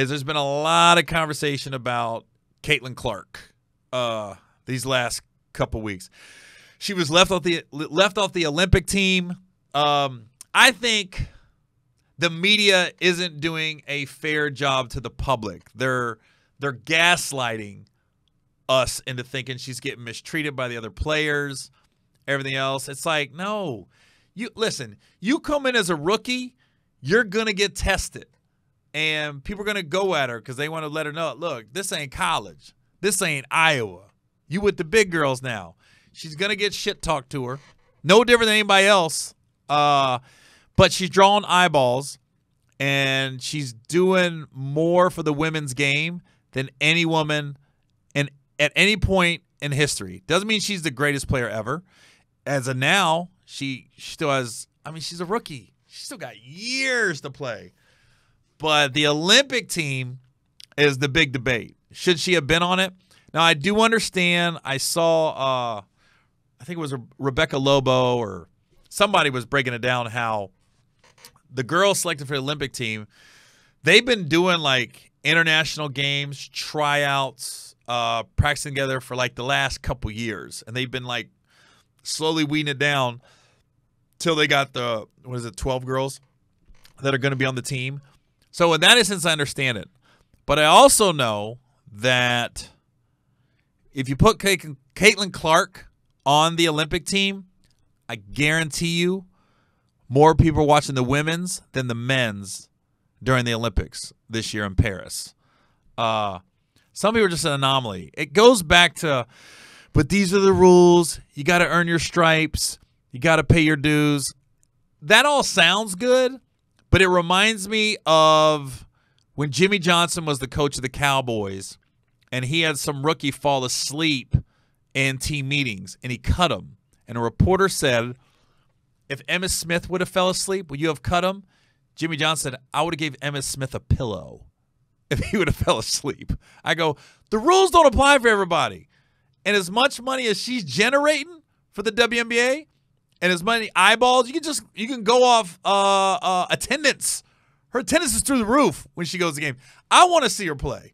is there's been a lot of conversation about Caitlin Clark these last couple weeks. She was left off the Olympic team. I think the media isn't doing a fair job to the public. They're gaslighting us into thinking she's getting mistreated by the other players, everything else. It's like, no. You come in as a rookie, you're going to get tested. And people are going to go at her because they want to let her know, look, this ain't college. This ain't Iowa. You with the big girls now. She's going to get shit talked to her. No different than anybody else. But she's drawing eyeballs, and she's doing more for the women's game than any woman at any point in history. Doesn't mean she's the greatest player ever. As of now, she still has – I mean, she's a rookie. She's still got years to play. But the Olympic team is the big debate. Should she have been on it? Now, I do understand. I saw I think it was Rebecca Lobo or somebody was breaking it down how the girls selected for the Olympic team, they've been doing like international games, tryouts, practicing together for like the last couple years. And they've been like slowly weeding it down till they got 12 girls that are going to be on the team. So in that instance, I understand it. But I also know that if you put Caitlin Clark on the Olympic team, I guarantee you more people are watching the women's than the men's during the Olympics this year in Paris. Some people are just an anomaly. It goes back to, but these are the rules. You got to earn your stripes. You got to pay your dues. That all sounds good, but it reminds me of when Jimmy Johnson was the coach of the Cowboys and he had some rookie fall asleep in team meetings and he cut him. And a reporter said, if Emmitt Smith would have fell asleep, would you have cut him? Jimmy Johnson said, I would have gave Emmitt Smith a pillow if he would have fell asleep. I go, the rules don't apply for everybody. And as much money as she's generating for the WNBA and as many eyeballs, you can go off attendance. Her attendance is through the roof when she goes to the game. I want to see her play.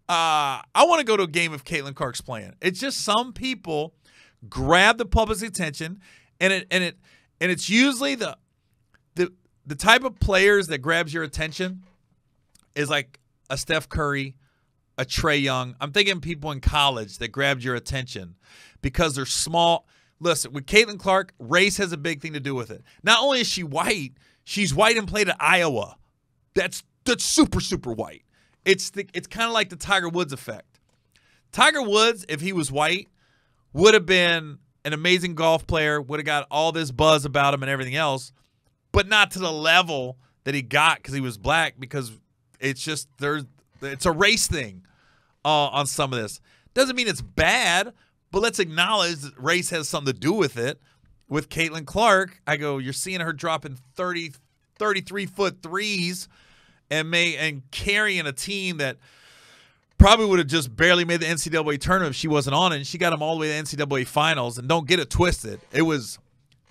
I want to go to a game if Caitlin Clark's playing. It's just some people grab the public's attention, and it's usually the type of players that grabs your attention is like a Steph Curry, a Trae Young. I'm thinking people in college that grabbed your attention because they're small. Listen, with Caitlin Clark, race has a big thing to do with it. Not only is she white, she's white and played at Iowa. That's super, super white. It's kind of like the Tiger Woods effect. Tiger Woods, if he was white, would have been an amazing golf player, would have got all this buzz about him and everything else, but not to the level that he got because he was black, because it's just it's a race thing on some of this. Doesn't mean it's bad, but let's acknowledge that race has something to do with it. With Caitlin Clark, I go, you're seeing her dropping 33-foot threes and carrying a team that probably would have just barely made the NCAA tournament if she wasn't on it. And she got them all the way to the NCAA finals. And don't get it twisted. It was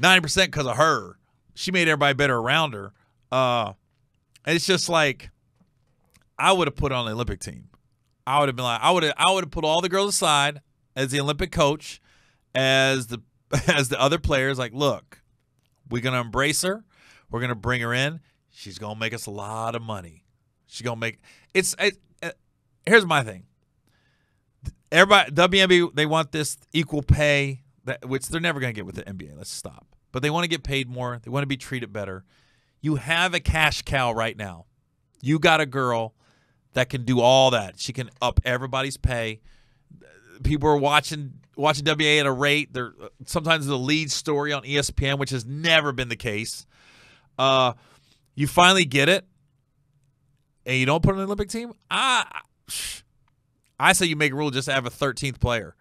90% because of her. She made everybody better around her. And it's just like, I would have put her on the Olympic team. I would have been like, I would have put all the girls aside as the Olympic coach, as the other players. Like, look, we're gonna embrace her. We're gonna bring her in. She's gonna make us a lot of money. She's gonna make it's. Here's my thing. Everybody, WNBA, they want this equal pay, which they're never going to get with the NBA. Let's stop. But they want to get paid more. They want to be treated better. You have a cash cow right now. You got a girl that can do all that. She can up everybody's pay. People are watching WNBA at a rate. They're sometimes the lead story on ESPN, which has never been the case. You finally get it, and you don't put on the Olympic team. I say you make a rule just to have a 13th player,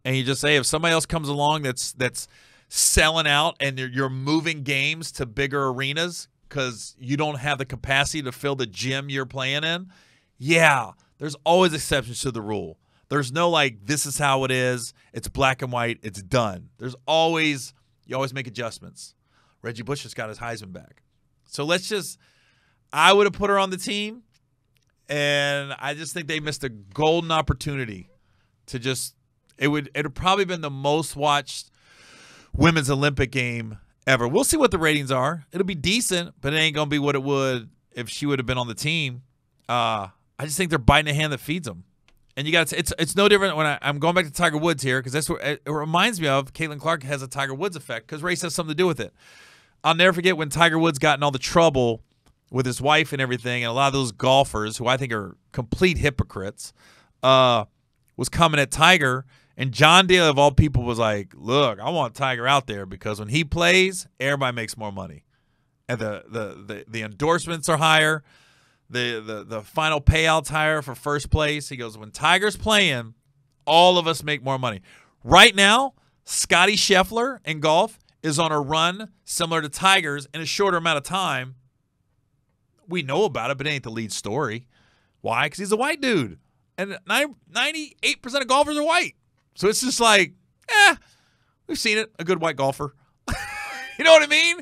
and you just say if somebody else comes along that's selling out and you're moving games to bigger arenas because you don't have the capacity to fill the gym you're playing in, yeah, there's always exceptions to the rule. There's no like this is how it is. It's black and white. It's done. You always make adjustments. Reggie Bush just got his Heisman back, so I would have put her on the team. And I just think they missed a golden opportunity to just it would have probably been the most watched women's Olympic game ever. We'll see what the ratings are. It'll be decent, but it ain't gonna be what it would if she would have been on the team. I just think they're biting the hand that feeds them. And you got it's no different when I'm going back to Tiger Woods here because that's what it reminds me of. Caitlin Clark has a Tiger Woods effect because race has something to do with it. I'll never forget when Tiger Woods got in all the trouble with his wife and everything, and a lot of those golfers who I think are complete hypocrites was coming at Tiger, and John Daly of all people was like, "Look, I want Tiger out there because when he plays, everybody makes more money, and the endorsements are higher." The final payout's higher for first place. He goes, when Tiger's playing, all of us make more money. Right now, Scottie Scheffler in golf is on a run similar to Tiger's in a shorter amount of time. We know about it, but it ain't the lead story. Why? Because he's a white dude. And 98% of golfers are white. So it's just like, we've seen it, a good white golfer. You know what I mean?